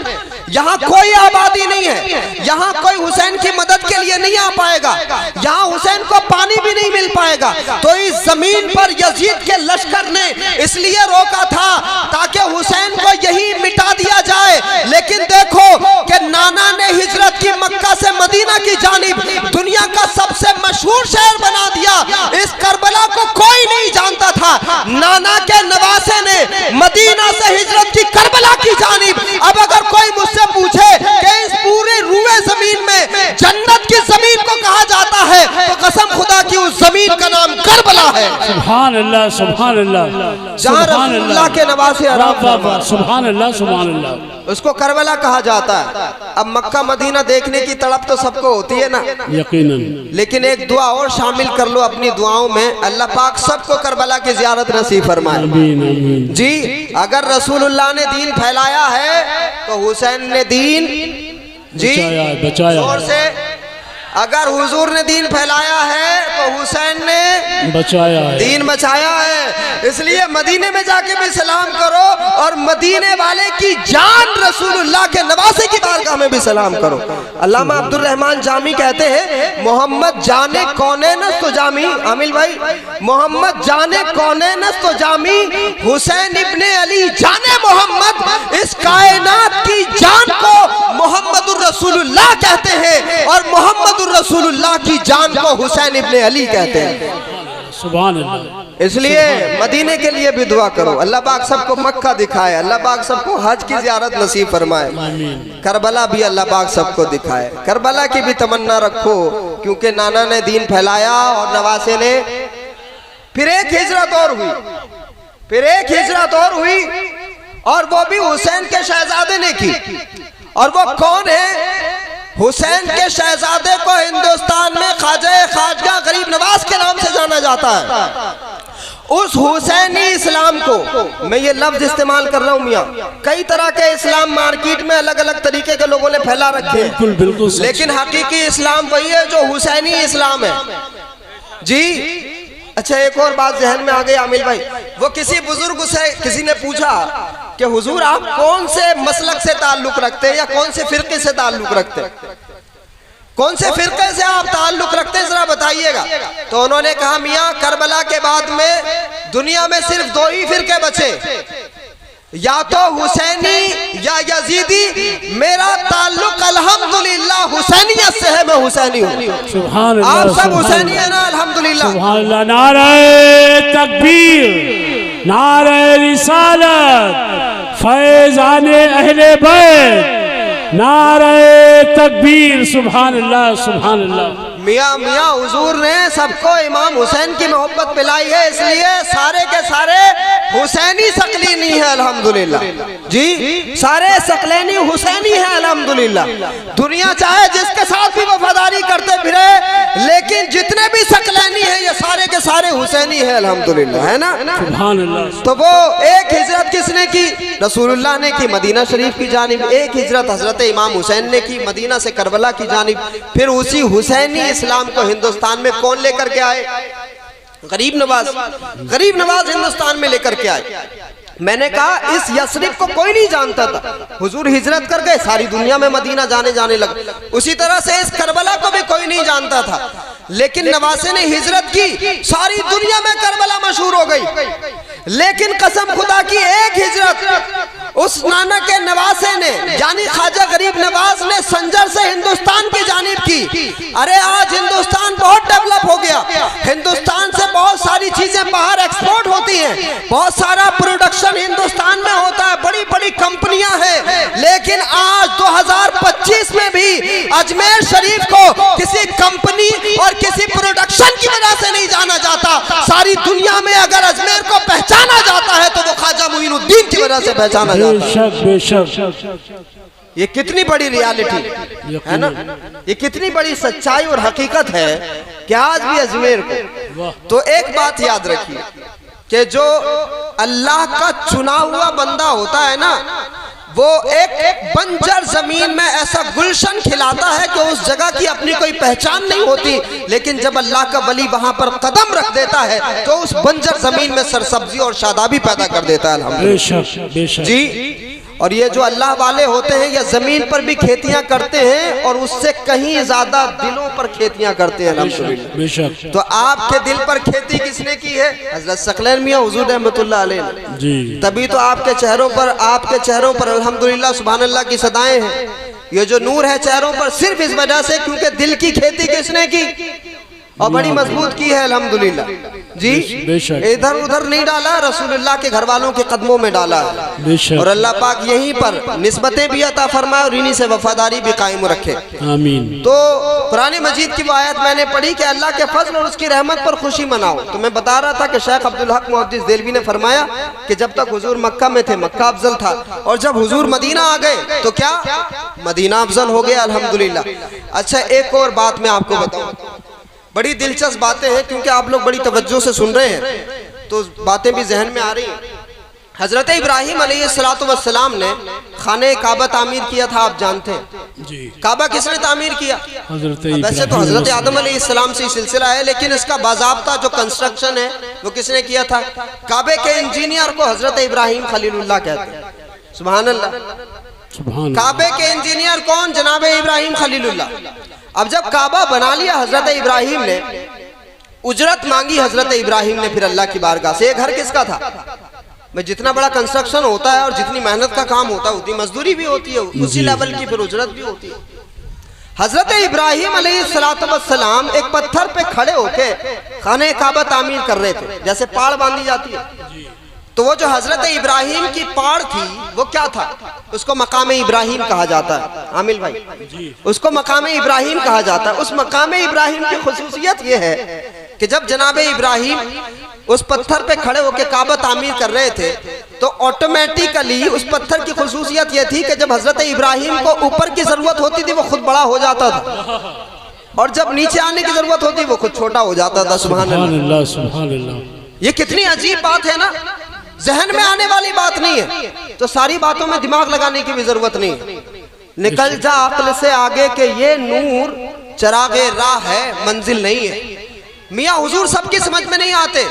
यहाँ कोई आबादी नहीं है, यहाँ कोई हुसैन की मदद के लिए नहीं आ पाएगा, यहाँ हुसैन को पानी भी नहीं मिल पाएगा। तो इस जमीन पर यजीद के लश्कर ने इसलिए रोका था ताकि हुसैन को यही मिटा दिया जाए। लेकिन देखो कि नाना ने हिजरत की मक्का से मदीना की जानिब, दुनिया का सबसे मशहूर शहर बना दिया। इस करबला को कोई नहीं जानता था, नाना के नवासे ने मदीना से हिजरत की करबला की जानिब। अब अगर कोई मुझसे जमीन का नाम करबला है। सुभान अल्लाह, सुभान अल्लाह, जहाँ रसूलुल्लाह के नवासे आराम, सुभान अल्लाह, सुभान अल्लाह, उसको करबला कहा जाता है। अब मक्का मदीना देखने की तड़प तो सबको होती है ना, यकीनन, लेकिन एक दुआ और शामिल कर लो अपनी दुआओं में, अल्लाह पाक सबको करबला की जियारत नसीब फरमाए। आमीन, आमीन। जी, अगर रसूलुल्लाह ने दीन फैलाया है तो हुसैन ने दीन जी बचाया, जोर से, अगर हुजूर ने दीन फैलाया है तो हुसैन ने बचाया है, दीन बचाया है। इसलिए मदीने में जाके भी सलाम करो और मदीने वाले की जान रसूलुल्लाह के नवासे की बारगाह में भी सलाम करो। अल्लामा अब्दुल रहमान जामी कहते हैं, मोहम्मद जाने कौने नस तो जामी, आमिल भाई, मोहम्मद जाने कौने नस तो जामी, हुसैन इब्ने अली जाने मोहम्मद, इस कायनात की जान को मोहम्मदुर रसूलुल्लाह कहते हैं और मोहम्मदुर रसूलुल्लाह की जान को हुसैन इब्ने अली कहते हैं। सुभान अल्लाह। इसलिए मदीने के लिए भी दुआ करो, अल्लाह पाक सबको मक्का दिखाए, अल्लाह पाक सबको हज की ज़ियारत नसीब फरमाए, करबला भी अल्लाह पाक सबको दिखाए। करबला की भी तमन्ना रखो, क्योंकि नाना ने दीन फैलाया और नवासे ने, फिर एक हिजरत और हुई, फिर एक हिजरत और हुई, और वो भी हुसैन के शहजादे ने की। और वो कौन है? हुसैन के शहजादे को हिंदुस्तान में ख्वाजा गरीब नवाज के नाम से जाना जाता है। उस हुसैनी इस्लाम को, मैं ये लफ्ज इस्तेमाल कर रहा हूँ मियाँ, कई तरह के इस्लाम मार्केट में अलग अलग तरीके के लोगों ने फैला रखे हैं, बिल्कुल बिल्कुल, लेकिन हकीकी इस्लाम वही है जो हुसैनी इस्लाम है जी। अच्छा, एक और बात जहन में आ गई आमिल भाई, वो किसी बुजुर्ग से किसी ने पूछा कि हुजूर आप कौन से मसलक से ताल्लुक रखते हैं या कौन से फिरके से ताल्लुक रखते हैं, कौन से फिरके से आप ताल्लुक रखते हैं, जरा बताइएगा। तो उन्होंने कहा, मियाँ करबला के बाद में दुनिया में सिर्फ दो ही फिरके बचे, या तो हुसैनी या यजीदी। मेरा ताल्लुक अल्हम्दुलिल्लाह हुसैनियत से है, मैं हुसैनी हूँ। सुभान अल्लाह, आप सब हुसैनी है ना? अल्हम्दुलिल्लाह, सुभान अल्लाह। नारे तकबीर, नारे रिसालत, फैज़ाने अहले बैत, नारे तकबीर, सुभान अल्लाह, सुभान अल्लाह। मियाँ हुजूर ने सबको इमाम हुसैन की मोहब्बत पिलाई है, इसलिए सारे के सारे हुसैनी सकलैनी है अल्हम्दुलिल्लाह जी, सारे सकलैनी हुसैनी है अल्हम्दुलिल्लाह। दुनिया चाहे जिसके साथ भी वफादारी करते फिरे, लेकिन जितने भी सकलैनी है ये सारे के सारे हुसैनी है अल्हम्दुलिल्लाह, है ना? सुभान अल्लाह। तो वो एक हिजरत किसने की? रसूलुल्लाह ने की मदीना शरीफ की जानिब, एक हिजरत हजरत इमाम हुसैन ने की मदीना से करबला की जानिब। फिर उसी हुसैनी इस्लाम को हिंदुस्तान में कौन लेकर के आए? गरीब नवाज, गरीब नवाज हिंदुस्तान में लेकर के आए। मैंने कहा इस यसरिब को कोई नहीं जानता था, हुजूर हिजरत कर गए, सारी दुनिया में मदीना जाने लगे। उसी तरह से इस करबला को भी कोई नहीं जानता था, लेकिन नवासे ने हिजरत की, सारी दुनिया में करबला मशहूर हो गई। लेकिन कसम खुदा की एक हिजरत उस नाना के नवासे ने, यानी ख्वाजा गरीब नवाज ने संजर से हिंदुस्तान की जानिब की। अरे आज हिंदुस्तान बहुत डेवलप हो गया, हिंदुस्तान से बहुत सारी चीजें बाहर एक्सपोर्ट होती हैं, बहुत सारा प्रोडक्शन हिंदुस्तान में होता है, बड़ी बड़ी कंपनियां हैं। लेकिन आज 2025 में भी अजमेर शरीफ को किसी कंपनी और किसी प्रोडक्शन की वजह से नहीं जाना जाता। सारी दुनिया में अगर अजमेर को पहचाना जाता है तो वो ख्वाजा मुईनुद्दीन की वजह से पहचाना जाता है। बेशक बेशक, ये कितनी बड़ी रियलिटी है ना, ये कितनी बड़ी सच्चाई और हकीकत है कि आज भी अजमेर को। तो एक बात याद रखिए कि जो अल्लाह का चुना हुआ बंदा होता है ना, वो एक बंजर जमीन में ऐसा गुलशन खिलाता है कि उस जगह की अपनी कोई पहचान नहीं होती, लेकिन जब अल्लाह का वली वहां पर कदम रख देता है तो उस बंजर जमीन में सरसब्जी और शादाबी पैदा कर देता है अल्हम्दुलिल्लाह जी। और ये जो अल्लाह वाले होते हैं ये जमीन पर भी खेतियां करते हैं और उससे कहीं ज्यादा दिलों पर खेतियां करते हैं अल्हम्दुलिल्लाह। तो आपके दिल पर खेती किसने की है? हजरत सकलैन मियां हुजूर रहमतुल्लाह अलैह जी। तभी तो आपके चेहरों पर अल्हम्दुलिल्लाह सुभान अल्लाह की सदाएं हैं। ये जो नूर है चेहरों पर सिर्फ इस वजह से क्योंकि दिल की खेती किसने की और बड़ी मजबूत की है अल्हम्दुलिल्लाह जी बेशक। इधर उधर नहीं डाला, रसूलुल्लाह के घर वालों के कदमों में डाला है। बेशक। और अल्लाह पाक यहीं पर निस्बतें भी अता फरमाए और इन्हीं से वफादारी भी कायम रखे। आमीन। तो कुरान मजीद की वो आयत मैंने पढ़ी कि अल्लाह के फजल और उसकी रहमत पर खुशी मनाओ। तो मैं बता रहा था कि शेख अब्दुल हक मुहद्दिस देलवी ने फरमाया कि जब तक हुजूर मक्का में थे मक्का अफजल था, और जब हुजूर मदीना आ गए तो क्या मदीना अफजल हो गया, अल्हम्दुलिल्लाह। अच्छा, एक और बात मैं आपको बताऊं, बड़ी दिलचस्प बातें हैं क्योंकि आप लोग बड़ी तवज्जो से सुन रहे हैं तो बातें भी जहन में आ रही हैं। हजरत इब्राहिम अलैहिस्सलाम ने खाने काबा तामीर किया था, आप जानते हैं जी। काबा किसने तामीर किया? वैसे तो इब्राहिम हजरत आदम अलैहिस्सलाम से सिलसिला है, लेकिन इसका बाज़ाब्ता जो कंस्ट्रक्शन है वो किसने किया था? काबे के इंजीनियर को हजरत इब्राहिम खलीलुल्लाह कहते हैं। सुभान अल्लाह। सुभान। काबे के इंजीनियर कौन? जनाब इब्राहिम खलीलुल्लाह। अब जब काबा बना लिया हजरत इब्राहिम ने, उजरत मांगी हजरत इब्राहिम ने फिर अल्लाह की बारगाह से। ये घर किसका था? मैं जितना बड़ा कंस्ट्रक्शन होता है और जितनी मेहनत का काम होता है उतनी मजदूरी भी होती है, उसी लेवल की फिर उजरत भी होती है। हजरत इब्राहिम अलैहिस्सलाम एक पत्थर पे खड़े होके खाने काबा तामीर कर रहे थे, जैसे पाड़ बांधी जाती है। तो वो जो हजरत इब्राहिम की पाड़ थी वो क्या था? उसको मकाम इब्राहिम कहा जाता है। आमिल भाई, उसको मकाम इब्राहिम कहा जाता है। उस मकाम इब्राहिम की खुसूसियत ये है कि जब जनाब इब्राहिम उस पत्थर पे खड़े होकर काबा तामीर कर रहे थे तो ऑटोमेटिकली उस पत्थर की खुसूसियत ये थी कि जब हजरत इब्राहिम को ऊपर की जरूरत होती थी वो खुद बड़ा हो जाता था, और जब नीचे आने की जरूरत होती वो खुद छोटा हो जाता था। सुभान अल्लाह, सुभान अल्लाह। ये कितनी अजीब बात है ना, जहन में आने वाली बात नहीं है। तो सारी बातों में दिमाग लगाने की भी जरूरत नहीं है। निकल जा अक्ल से आगे के ये नूर चरागे राह है, मंजिल नहीं है। मियाँ हुजूर सबकी समझ में नहीं आते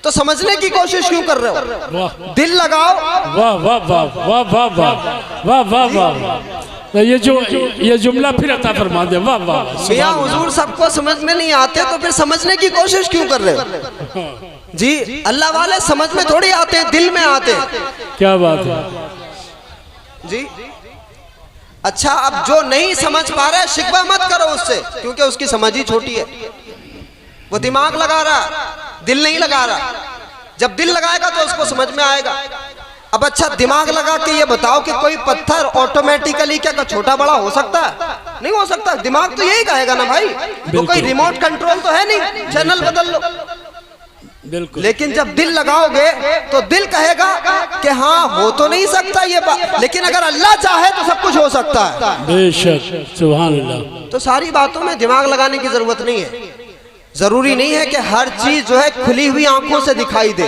तो समझने की कोशिश क्यों कर रहे हो? दिल लगाओ। वाह वाह वाह वाह वाह वाह वाह वाह वाह। ये जुमला फिर अता फरमा दे। वाह वाह। मियाँ हुजूर सबको समझ में नहीं आते तो फिर समझने की कोशिश क्यों कर रहे हो? जी, अल्लाह वाले समझ में थोड़ी आते हैं, दिल में आते हैं। क्या बात है जी। अच्छा, अब जो नहीं समझ पा रहा है शिकवा मत करो उससे, क्योंकि उसकी समझ ही छोटी है। वो दिमाग लगा रहा, दिल नहीं लगा रहा। जब दिल लगाएगा तो उसको समझ में आएगा। अब अच्छा, दिमाग लगा के ये बताओ कि कोई पत्थर ऑटोमेटिकली क्या छोटा बड़ा हो सकता है? नहीं हो सकता। दिमाग तो यही कहेगा ना भाई, वो कोई रिमोट कंट्रोल तो है नहीं, चैनल बदल लो। बिल्कुल। लेकिन जब दिल लगाओगे तो दिल कहेगा कि हाँ हो तो नहीं सकता ये बात, लेकिन अगर अल्लाह चाहे तो सब कुछ हो सकता है। बेशक। सुभान अल्लाह। तो सारी बातों में दिमाग लगाने की जरूरत नहीं है। जरूरी नहीं है कि हर चीज जो है खुली हुई आंखों से दिखाई दे।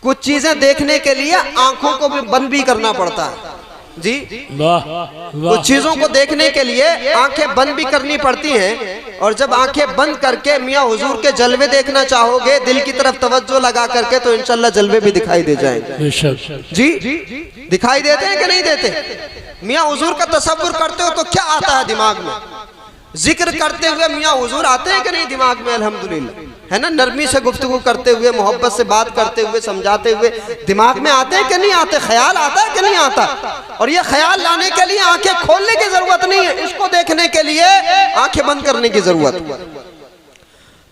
कुछ चीजें देखने के लिए आंखों को भी बंद भी करना पड़ता है। जी, कुछ चीजों को देखने के लिए आंखें बंद भी करनी पड़ती हैं, और जब आंखें बंद करके मियाँ हुजूर के जलवे देखना चाहोगे दिल की तरफ तवज्जो लगा करके, तो इंशाल्लाह जलवे भी दिखाई दे जाएंगे। जी, दिखाई देते हैं कि नहीं देते? मियाँ हुजूर का तसव्वुर करते हो तो क्या आता है दिमाग में? जिक्र करते हुए मियाँ हुजूर आते हैं कि नहीं दिमाग में? अल्हम्दुलिल्लाह, है ना। नरमी से गुफ्तगू करते हुए, मोहब्बत से बात करते हुए, समझाते हुए दिमाग में आते हैं कि नहीं आते? ख्याल आता है कि नहीं आता? और ये ख्याल लाने के लिए आंखें खोलने की जरूरत नहीं है, इसको देखने के लिए आंखें बंद करने की जरूरत।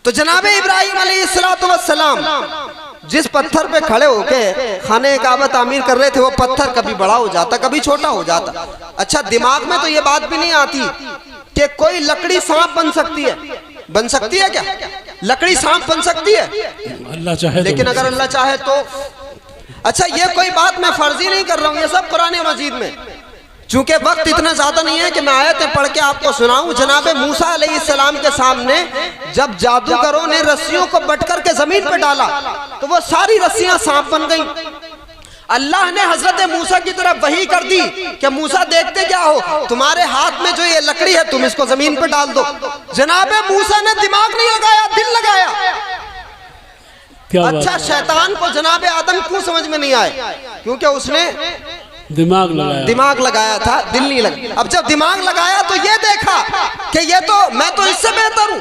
तो जनाब इब्राहिम अलैहिस्सलाम जिस पत्थर पे खड़े होके खाने काबा तामीर कर रहे थे, वो पत्थर कभी बड़ा हो जाता, कभी छोटा हो जाता। अच्छा, दिमाग में तो ये बात भी नहीं आती कि कोई लकड़ी सांप बन सकती है। बन सकती है क्या? लकड़ी सांप बन सकती है? अल्लाह चाहे। लेकिन अगर अल्लाह चाहे तो। अच्छा, ये कोई बात मैं फर्जी नहीं कर रहा हूँ, ये सब कुरान मजीद में। चूंकि वक्त इतना ज्यादा नहीं है कि मैं आयतें पढ़ के आपको सुनाऊं। जनाब मूसा अलैहिस्सलाम के सामने जब जादूगरों ने रस्सियों को बट करके जमीन पे डाला तो वो सारी रस्सियां सांप बन गईं। अल्लाह ने हजरत मूसा की तरफ वही कर दी कि मूसा देखते क्या हो, तुम्हारे हाथ में जो ये लकड़ी है तुम इसको जमीन पे डाल दो। जनाब मूसा ने दिमाग नहीं लगाया, दिल लगाया। अच्छा, शैतान को जनाब आदम क्यों समझ में नहीं आया? क्योंकि उसने दिमाग लगाया था, दिल नहीं लगा। अब जब दिमाग लगाया तो ये देखा कि ये तो मैं तो इससे बेहतर हूं।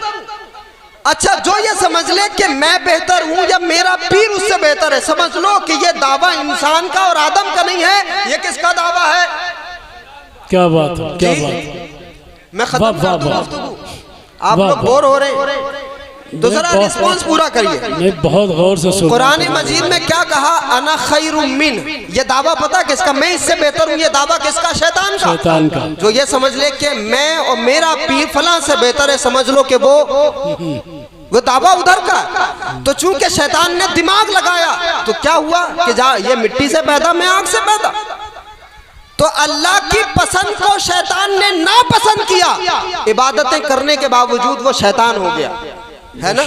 अच्छा, जो ये समझ ले कि मैं बेहतर हूं या मेरा पीर उससे बेहतर है, समझ लो कि ये दावा इंसान का और आदम का नहीं है, ये किसका दावा है? क्या बात है, क्या बात है। मैं खत्म कर दूं गुफ्तगू, आप लोग बोर हो रहे हैं। तो जरा रिस्पॉन्स पूरा करिए। मैं बहुत गौर से सुन। कुरान मजीद में क्या कहा? अना खैरुम मिन। ये दावा पता किसका? मैं इससे बेहतर हूँ। ये दावा किसका? शैतान का। शैतान का। जो ये समझ ले कि मैं और मेरा पीर फलां से बेहतर है, समझ लो कि वो दावा उधर का। तो चूंकि शैतान ने दिमाग लगाया तो क्या हुआ कि जा ये मिट्टी से पैदा, मैं आग से पैदा। तो अल्लाह की पसंद को शैतान ने नापसंद किया, इबादतें करने के बावजूद वो शैतान हो गया, है ना।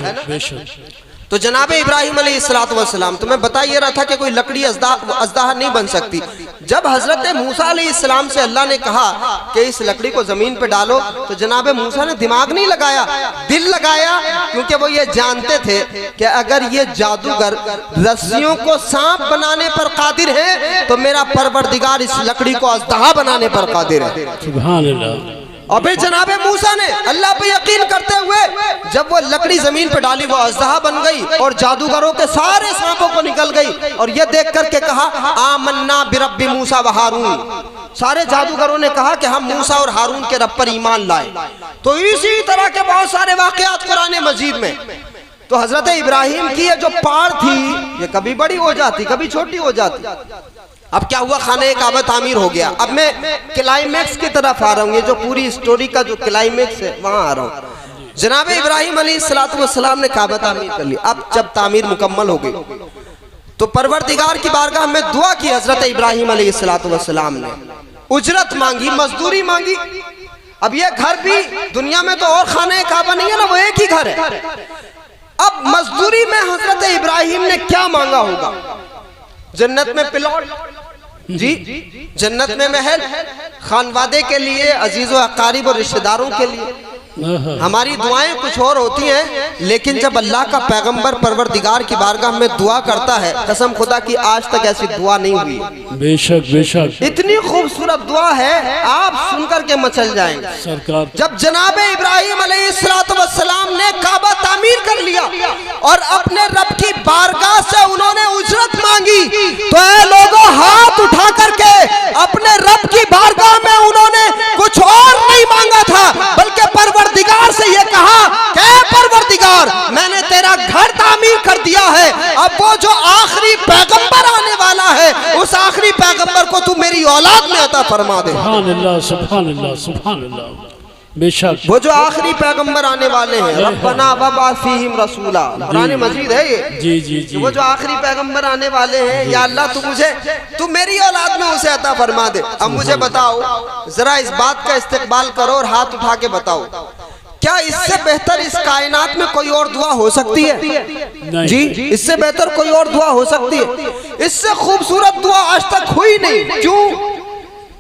तो जनाब इब्राहिम अलैहिस्सलाम, तो मैं बता ये रहा था कि कोई लकड़ी अज़दाहा नहीं बन सकती। जब हजरत मूसा अलैहिस्सलाम से अल्लाह ने कहा कि इस लकड़ी को जमीन पे डालो, तो जनाब मूसा ने दिमाग नहीं लगाया, दिल लगाया, क्योंकि वो ये जानते थे कि अगर ये जादूगर रस्सियों को सांप बनाने पर कादिर है तो मेरा परवरदिगार इस लकड़ी को अज़दाहा बनाने पर कादिर है। सुभान अल्लाह। और फिर जनाबे मूसा ने अल्लाह पे यकीन करते हुए जब वो लकड़ी जमीन पे डाली, वो अज़दाहा बन गई और जादूगरों के सारे सांपों को निकल गई। और ये देख करके कहा आमन्ना बिरब्बि मूसा व हारून। सारे जादूगरों ने कहा कि हम मूसा और हारून के रब पर ईमान लाए। तो इसी तरह के बहुत सारे वाकयात कुरान मजीद में। तो हजरत इब्राहिम की ये जो पार थी, ये कभी बड़ी हो जाती, कभी छोटी हो जाती। अब क्या हुआ? खाने काबा तामीर हो गया। अब मैं क्लाइमैक्स की तरफ आ रहा हूँ। ये जो पूरी स्टोरी का जो क्लाइमैक्स है वहां आ रहा हूँ। जनाब इब्राहिम अलैहिस्सलाम ने काबा तामीर कर लिया। अब जब तामीर मुकम्मल हो गई तो परवरदिगार की बारगाह में दुआ की हजरत इब्राहिम अलैहिस्सलाम ने। उजरत मांगी, मजदूरी मांगी। अब ये घर भी दुनिया में तो और खाने काबा नहीं है ना, वो एक ही घर है। अब मजदूरी में हजरत इब्राहिम ने क्या मांगा होगा? जन्नत में प्लॉट जी, जन्नत में महल, खानवादे के लिए, अजीजों अकारीब और रिश्तेदारों के लिए। हमारी दुआएं कुछ और होती हैं, लेकिन जब अल्लाह का पैगंबर परवरदिगार की बारगाह में दुआ करता है, कसम खुदा की आज तक ऐसी दुआ नहीं हुई। बेशक बेशक। इतनी खूबसूरत दुआ है, आप सुनकर के मचल जाएंगे सरकार। जब जनाब इब्राहिम अलैहिस्सलाम ने काबा तामीर कर लिया और अपने रब की बारगाह से उन्होंने उजरत मांगी, तो ऐ लोगों हाथ उठा करके अपने रब की बारगाह में उन्होंने कुछ और नहीं मांगा था, बल्कि परवरदिगार से ये कहा कि परवरदिगार मैंने तेरा घर तामीर कर दिया है, अब वो जो आखिरी पैगंबर आने वाला है उस आखिरी पैगंबर को तू मेरी औलाद में अता फरमा दे। सुभान अल्लाह, सुभान अल्लाह, सुभान अल्लाह। बेशक वो जो आखिरी पैगंबर आने वाले हैं, रब्बना वबअस फीहिम रसूला, कुरान मजीद है ये। जी जी जी। वो जो आखिरी पैगंबर आने वाले हैं, या अल्लाह तू मेरी औलाद में उसे अता फरमा दे। अब मुझे बताओ, जरा इस बात का इस्तेकबाल करो और हाथ उठा के बताओ, क्या इससे बेहतर इस कायनात में कोई और दुआ हो सकती है? जी, इससे बेहतर कोई और दुआ हो सकती है? इससे खूबसूरत दुआ आज तक हुई नहीं। क्यों?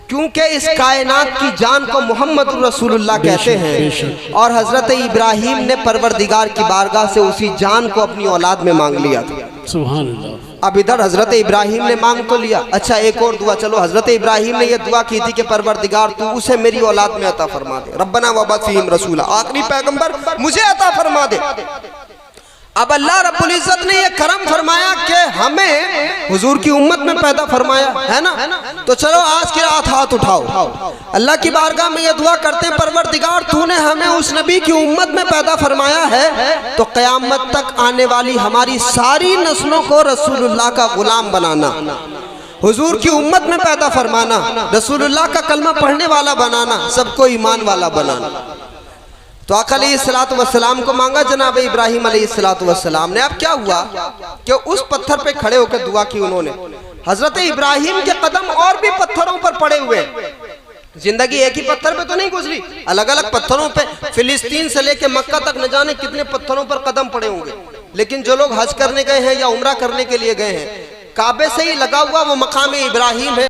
क्योंकि इस कायनात की जान को मोहम्मद रसूलुल्लाह कहते हैं, और हजरत इब्राहिम ने परवरदिगार की बारगाह से उसी जान को अपनी औलाद में मांग लिया था। सुभान अल्लाह। अब इधर हजरत इब्राहिम ने मांग तो लिया, अच्छा एक और दुआ। चलो, हजरत इब्राहिम ने यह दुआ की थी कि परवरदिगार तू उसे मेरी औलाद में अता फरमा दे, रब्बना वबअस फीहिम रसूला, आखिरी पैगंबर मुझे अता फरमा दे। अब अल्लाह रब्बुल इज्जत ने यह करम फरमाया कि हमें हुजूर की उम्मत में पैदा फरमाया है ना। तो चलो आज की रात हाथ उठाओ, अल्लाह की बारगाह में यह दुआ करते हैं, परवरदिगार तूने हमें उस नबी की उम्मत में पैदा फरमाया है, तो क़यामत तक आने वाली हमारी सारी नस्लों को रसूलुल्लाह का गुलाम बनाना, हुजूर की उम्मत में पैदा फरमाना, रसूलुल्लाह का कलमा पढ़ने वाला बनाना, सबको ईमान वाला बनाना। तो आका अलैहिस्सलाम को मांगा जनाब इब्राहिम अलैहिस्सलाम ने। अब क्या हुआ कि उस पत्थर पे खड़े होकर दुआ की उन्होंने। हजरत इब्राहिम के कदम और भी पत्थरों पर पड़े हुए। जिंदगी एक ही पत्थर पे तो नहीं गुजरी, अलग अलग पत्थरों पे, फिलिस्तीन से लेके मक्का तक न जाने कितने पत्थरों पर कदम पड़े होंगे। लेकिन जो लोग हज करने गए हैं या उम्रा करने के लिए गए हैं, काबे से ही लगा हुआ वो मकाम इब्राहिम है।